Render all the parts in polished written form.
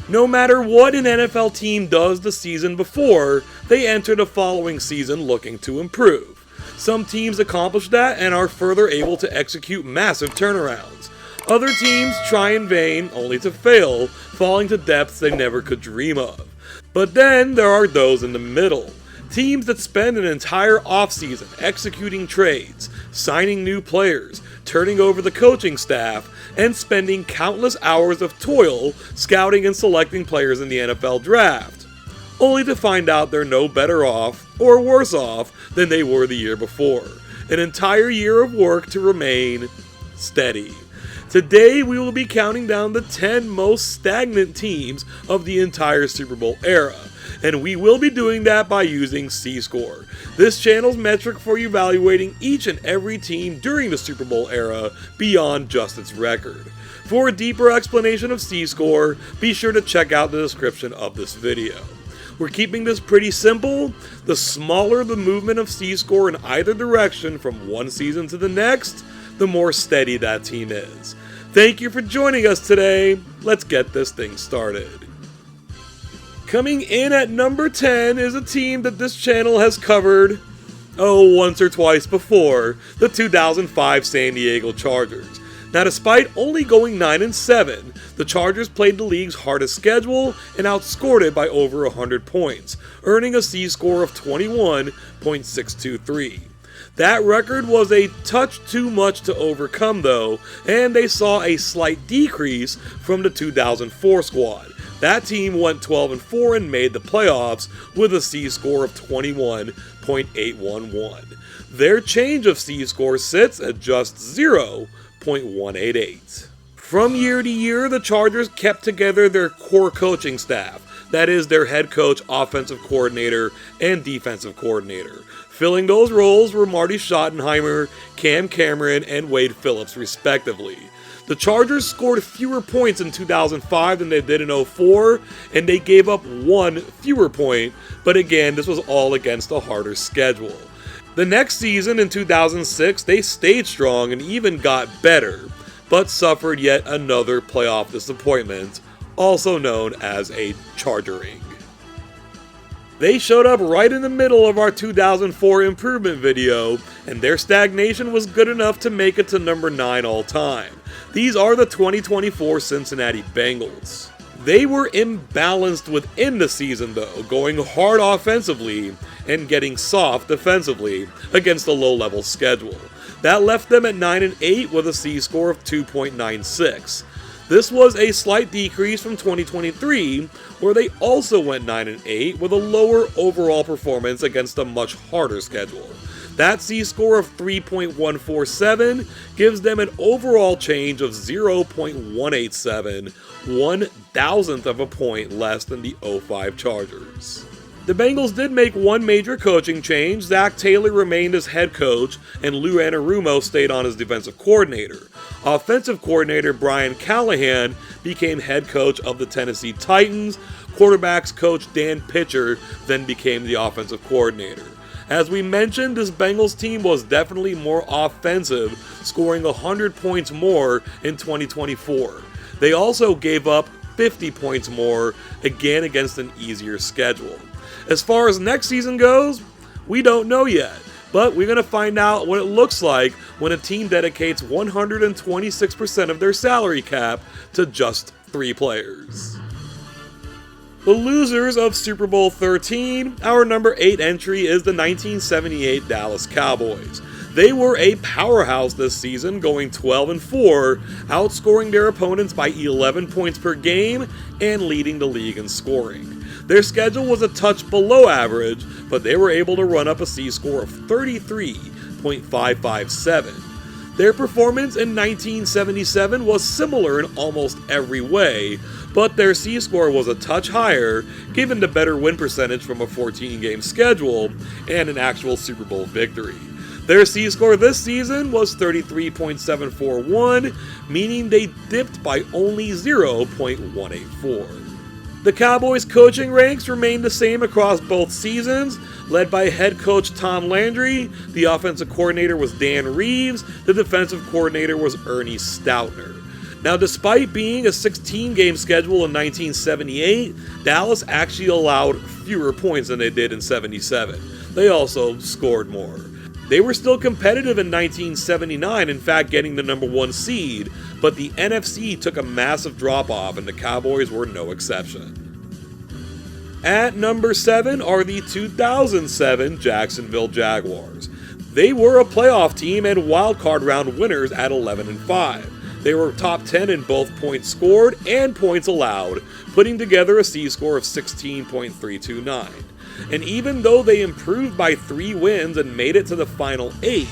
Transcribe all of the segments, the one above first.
No matter what an NFL team does the season before, they enter the following season looking to improve. Some teams accomplish that and are further able to execute massive turnarounds. Other teams try in vain, only to fail, falling to depths they never could dream of. But then there are those in the middle. Teams that spend an entire offseason executing trades, signing new players, turning over the coaching staff, and spending countless hours of toil scouting and selecting players in the NFL draft, only to find out they're no better off, or worse off, than they were the year before. An entire year of work to remain steady. Today we will be counting down the 10 most stagnant teams of the entire Super Bowl era, and we will be doing that by using C-Score, this channel's metric for evaluating each and every team during the Super Bowl era beyond just its record. For a deeper explanation of C-Score, be sure to check out the description of this video. We're keeping this pretty simple. The smaller the movement of C-Score in either direction from one season to the next, the more steady that team is. Thank you for joining us today. Let's get this thing started. Coming in at number 10 is a team that this channel has covered, once or twice before, the 2005 San Diego Chargers. Now, despite only going 9-7, the Chargers played the league's hardest schedule and outscored it by over 100 points, earning a C-score of 21.623. That record was a touch too much to overcome though, and they saw a slight decrease from the 2004 squad. That team went 12-4 and made the playoffs with a C-score of 21.811. Their change of C-score sits at just 0.188. From year to year, the Chargers kept together their core coaching staff, that is, their head coach, offensive coordinator, and defensive coordinator. Filling those roles were Marty Schottenheimer, Cam Cameron, and Wade Phillips, respectively. The Chargers scored fewer points in 2005 than they did in 2004, and they gave up one fewer point, but again, this was all against a harder schedule. The next season, in 2006, they stayed strong and even got better, but suffered yet another playoff disappointment, also known as a Chargering. They showed up right in the middle of our 2004 improvement video, and their stagnation was good enough to make it to number 9 all time. These are the 2024 Cincinnati Bengals. They were imbalanced within the season though, going hard offensively and getting soft defensively against a low-level schedule. That left them at 9-8 with a C-score of 2.96. This was a slight decrease from 2023, where they also went 9-8 with a lower overall performance against a much harder schedule. That C-score of 3.147 gives them an overall change of 0.187, 1/1000th of a point less than the 05 Chargers. The Bengals did make one major coaching change. Zach Taylor remained as head coach, and Lou Anarumo stayed on as defensive coordinator. Offensive coordinator Brian Callahan became head coach of the Tennessee Titans. Quarterbacks coach Dan Pitcher then became the offensive coordinator. As we mentioned, this Bengals team was definitely more offensive, scoring 100 points more in 2024. They also gave up 50 points more, again against an easier schedule. As far as next season goes, we don't know yet, but we're going to find out what it looks like when a team dedicates 126% of their salary cap to just 3 players. The losers of Super Bowl 13, our number 8 entry is the 1978 Dallas Cowboys. They were a powerhouse this season, going 12-4, outscoring their opponents by 11 points per game and leading the league in scoring. Their schedule was a touch below average, but they were able to run up a C-score of 33.557. Their performance in 1977 was similar in almost every way, but their C-score was a touch higher given the better win percentage from a 14-game schedule and an actual Super Bowl victory. Their C-score this season was 33.741, meaning they dipped by only 0.184. The Cowboys' coaching ranks remained the same across both seasons, led by head coach Tom Landry. The offensive coordinator was Dan Reeves. The defensive coordinator was Ernie Stoutner. Now, despite being a 16-game schedule in 1978, Dallas actually allowed fewer points than they did in 77. They also scored more. They were still competitive in 1979, in fact getting the number 1 seed, but the NFC took a massive drop-off and the Cowboys were no exception. At number 7 are the 2007 Jacksonville Jaguars. They were a playoff team and wildcard round winners at 11-5. They were top 10 in both points scored and points allowed, putting together a C-score of 16.329. And even though they improved by 3 wins and made it to the final 8,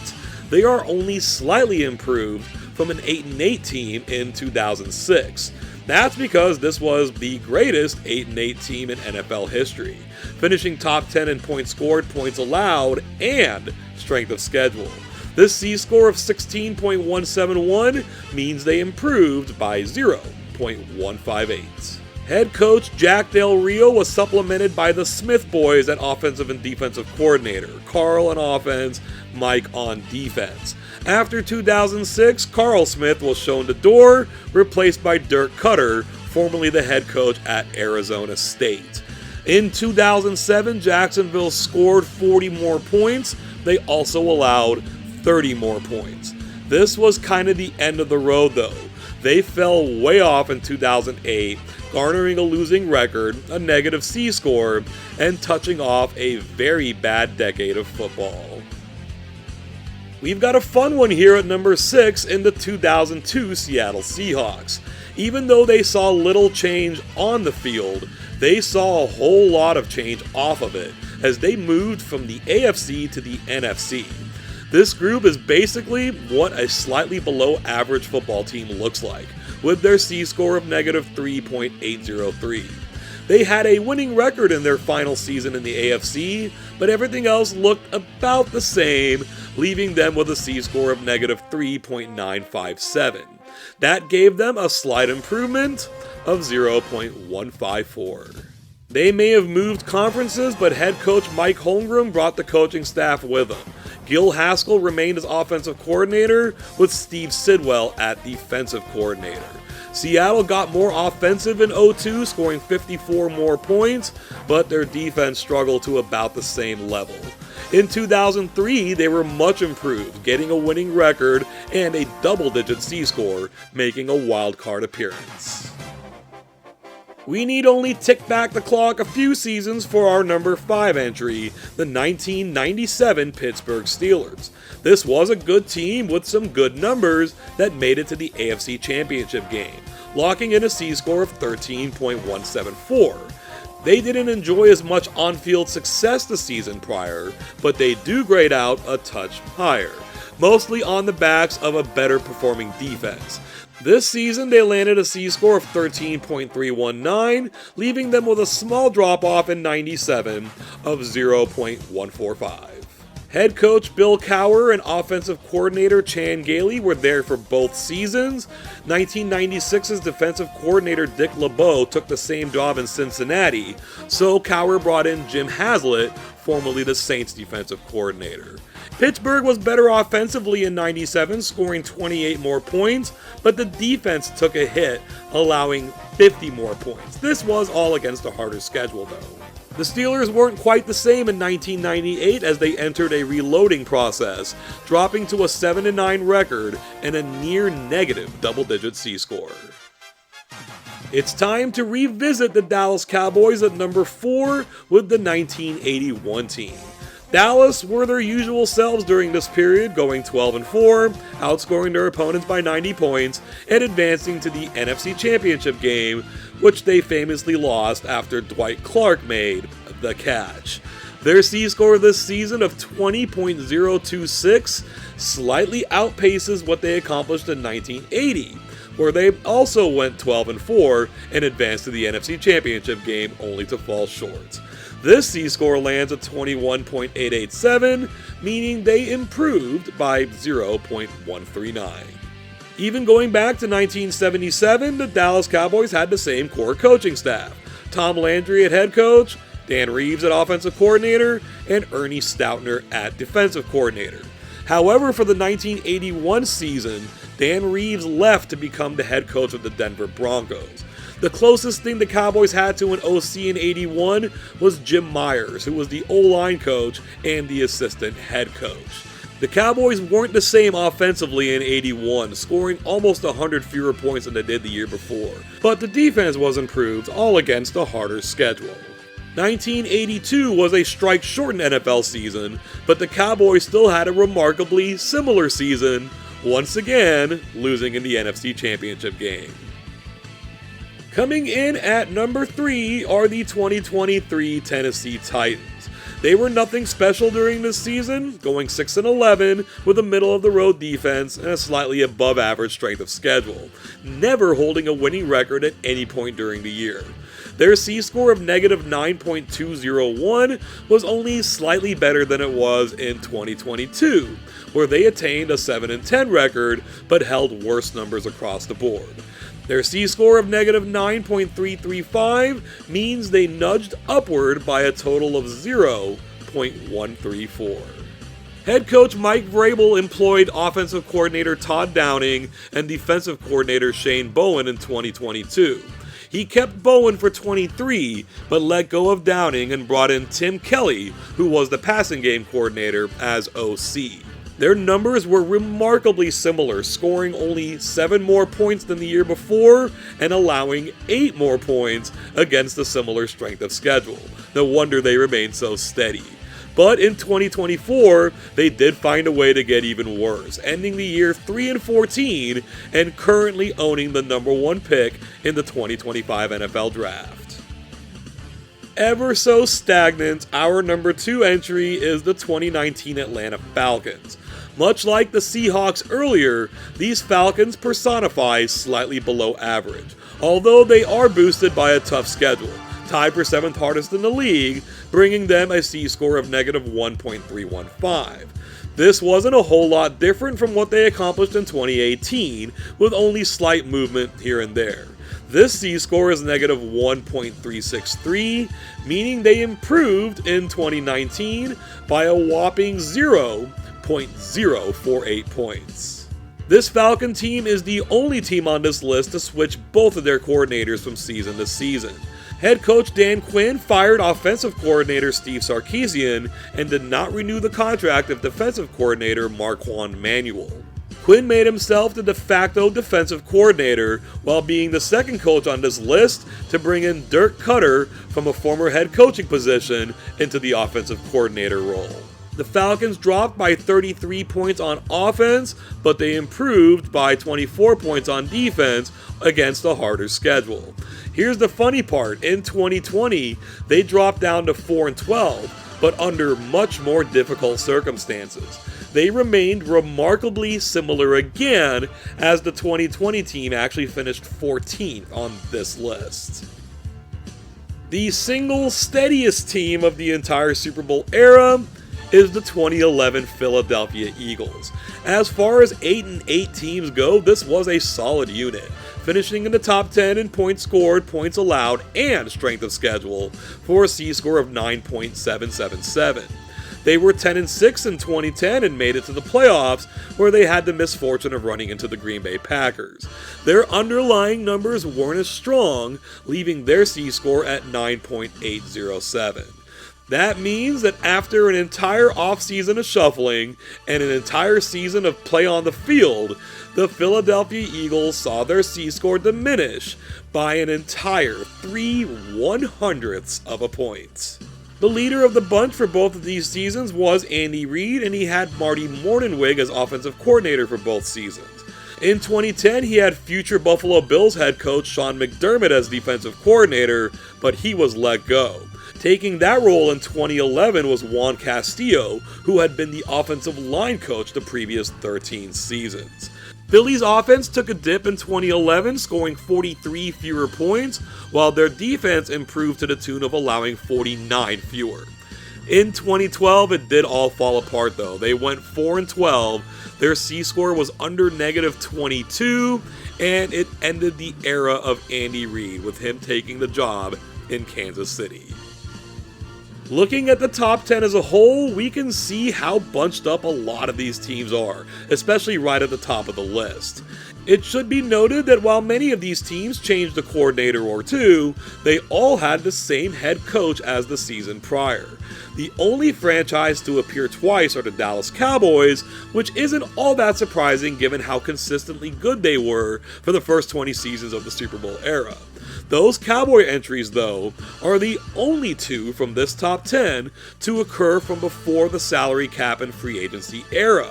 they are only slightly improved from an 8-8 team in 2006. That's because this was the greatest 8-8 team in NFL history, finishing top 10 in points scored, points allowed, and strength of schedule. This C-score of 16.171 means they improved by 0.158. Head coach Jack Del Rio was supplemented by the Smith boys at offensive and defensive coordinator, Carl on offense, Mike on defense. After 2006, Carl Smith was shown the door, replaced by Dirk Cutter, formerly the head coach at Arizona State. In 2007, Jacksonville scored 40 more points. They also allowed 30 more points. This was kind of the end of the road though. They fell way off in 2008, garnering a losing record, a negative C-score, and touching off a very bad decade of football. We've got a fun one here at number 6 in the 2002 Seattle Seahawks. Even though they saw little change on the field, they saw a whole lot of change off of it as they moved from the AFC to the NFC. This group is basically what a slightly below average football team looks like, with their C-score of negative 3.803. They had a winning record in their final season in the AFC, but everything else looked about the same, leaving them with a C-score of negative 3.957. That gave them a slight improvement of 0.154. They may have moved conferences, but head coach Mike Holmgren brought the coaching staff with him. Gil Haskell remained as offensive coordinator, with Steve Sidwell at defensive coordinator. Seattle got more offensive in 02, scoring 54 more points, but their defense struggled to about the same level. In 2003, they were much improved, getting a winning record and a double-digit C-score, making a wild-card appearance. We need only tick back the clock a few seasons for our number 5 entry, the 1997 Pittsburgh Steelers. This was a good team with some good numbers that made it to the AFC Championship game, locking in a C-score of 13.174. They didn't enjoy as much on-field success the season prior, but they do grade out a touch higher, mostly on the backs of a better performing defense. This season, they landed a C-score of 13.319, leaving them with a small drop-off in 97 of 0.145. Head coach Bill Cowher and offensive coordinator Chan Gailey were there for both seasons. 1996's defensive coordinator Dick LeBeau took the same job in Cincinnati, so Cowher brought in Jim Haslett, formerly the Saints defensive coordinator. Pittsburgh was better offensively in 97, scoring 28 more points, but the defense took a hit, allowing 50 more points. This was all against a harder schedule, though. The Steelers weren't quite the same in 1998 as they entered a reloading process, dropping to a 7-9 record and a near-negative double-digit C-score. It's time to revisit the Dallas Cowboys at number 4 with the 1981 team. Dallas were their usual selves during this period, going 12-4, outscoring their opponents by 90 points, and advancing to the NFC Championship game, which they famously lost after Dwight Clark made the catch. Their C-score this season of 20.026 slightly outpaces what they accomplished in 1980, where they also went 12-4 and advanced to the NFC Championship game only to fall short. This C-score lands at 21.887, meaning they improved by 0.139. Even going back to 1977, the Dallas Cowboys had the same core coaching staff. Tom Landry at head coach, Dan Reeves at offensive coordinator, and Ernie Stoutner at defensive coordinator. However, for the 1981 season, Dan Reeves left to become the head coach of the Denver Broncos. The closest thing the Cowboys had to an OC in 81 was Jim Myers, who was the O-line coach and the assistant head coach. The Cowboys weren't the same offensively in 81, scoring almost 100 fewer points than they did the year before, but the defense was improved, all against a harder schedule. 1982 was a strike-shortened NFL season, but the Cowboys still had a remarkably similar season, once again losing in the NFC Championship game. Coming in at number 3 are the 2023 Tennessee Titans. They were nothing special during this season, going 6-11 with a middle-of-the-road defense and a slightly above-average strength of schedule, never holding a winning record at any point during the year. Their C-score of negative 9.201 was only slightly better than it was in 2022, where they attained a 7-10 record but held worse numbers across the board. Their C-score of negative 9.335 means they nudged upward by a total of 0.134. Head coach Mike Vrabel employed offensive coordinator Todd Downing and defensive coordinator Shane Bowen in 2022. He kept Bowen for 23, but let go of Downing and brought in Tim Kelly, who was the passing game coordinator, as OC. Their numbers were remarkably similar, scoring only 7 more points than the year before and allowing 8 more points against a similar strength of schedule. No wonder they remained so steady. But in 2024, they did find a way to get even worse, ending the year 3-14 and currently owning the number 1 pick in the 2025 NFL Draft. Ever so stagnant, our number 2 entry is the 2019 Atlanta Falcons. Much like the Seahawks earlier, these Falcons personify slightly below average, although they are boosted by a tough schedule, tied for 7th hardest in the league, bringing them a C-score of negative 1.315. This wasn't a whole lot different from what they accomplished in 2018, with only slight movement here and there. This C-score is negative 1.363, meaning they improved in 2019 by a whopping 0.048 points. This Falcon team is the only team on this list to switch both of their coordinators from season to season. Head coach Dan Quinn fired offensive coordinator Steve Sarkisian and did not renew the contract of defensive coordinator Marquand Manuel. Quinn made himself the de facto defensive coordinator while being the second coach on this list to bring in Dirk Cutter from a former head coaching position into the offensive coordinator role. The Falcons dropped by 33 points on offense, but they improved by 24 points on defense against a harder schedule. Here's the funny part, in 2020, they dropped down to 4-12, but under much more difficult circumstances. They remained remarkably similar again, as the 2020 team actually finished 14th on this list. The single steadiest team of the entire Super Bowl era is the 2011 Philadelphia Eagles. As far as 8-8 teams go, this was a solid unit, finishing in the top 10 in points scored, points allowed, and strength of schedule for a C-score of 9.777. They were 10-6 in 2010 and made it to the playoffs, where they had the misfortune of running into the Green Bay Packers. Their underlying numbers weren't as strong, leaving their C-score at 9.807. That means that after an entire offseason of shuffling and an entire season of play on the field, the Philadelphia Eagles saw their C-score diminish by an entire 3/100ths of a point. The leader of the bunch for both of these seasons was Andy Reid, and he had Marty Mornhinweg as offensive coordinator for both seasons. In 2010, he had future Buffalo Bills head coach Sean McDermott as defensive coordinator, but he was let go. Taking that role in 2011 was Juan Castillo, who had been the offensive line coach the previous 13 seasons. Philly's offense took a dip in 2011, scoring 43 fewer points, while their defense improved to the tune of allowing 49 fewer. In 2012, it did all fall apart though. They went 4-12, their C-score was under negative 22, and it ended the era of Andy Reid, with him taking the job in Kansas City. Looking at the top 10 as a whole, we can see how bunched up a lot of these teams are, especially right at the top of the list. It should be noted that while many of these teams changed a coordinator or two, they all had the same head coach as the season prior. The only franchise to appear twice are the Dallas Cowboys, which isn't all that surprising given how consistently good they were for the first 20 seasons of the Super Bowl era. Those Cowboy entries, though, are the only two from this top 10 to occur from before the salary cap and free agency era.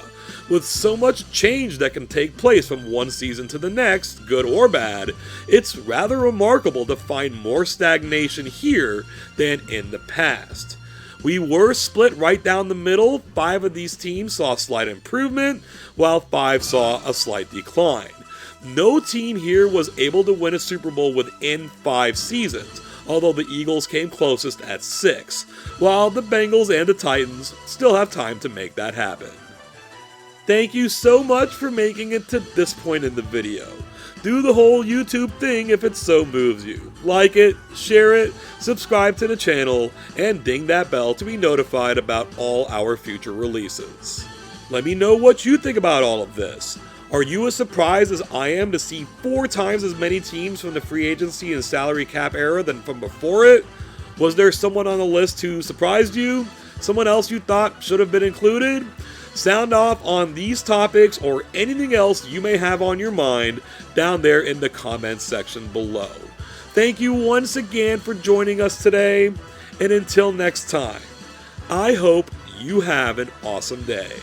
With so much change that can take place from one season to the next, good or bad, it's rather remarkable to find more stagnation here than in the past. We were split right down the middle. 5 of these teams saw a slight improvement, while 5 saw a slight decline. No team here was able to win a Super Bowl within 5 seasons, although the Eagles came closest at 6, while the Bengals and the Titans still have time to make that happen. Thank you so much for making it to this point in the video. Do the whole YouTube thing if it so moves you. Like it, share it, subscribe to the channel, and ding that bell to be notified about all our future releases. Let me know what you think about all of this. Are you as surprised as I am to see 4 times as many teams from the free agency and salary cap era than from before it? Was there someone on the list who surprised you? Someone else you thought should have been included? Sound off on these topics or anything else you may have on your mind down there in the comments section below. Thank you once again for joining us today, and until next time, I hope you have an awesome day.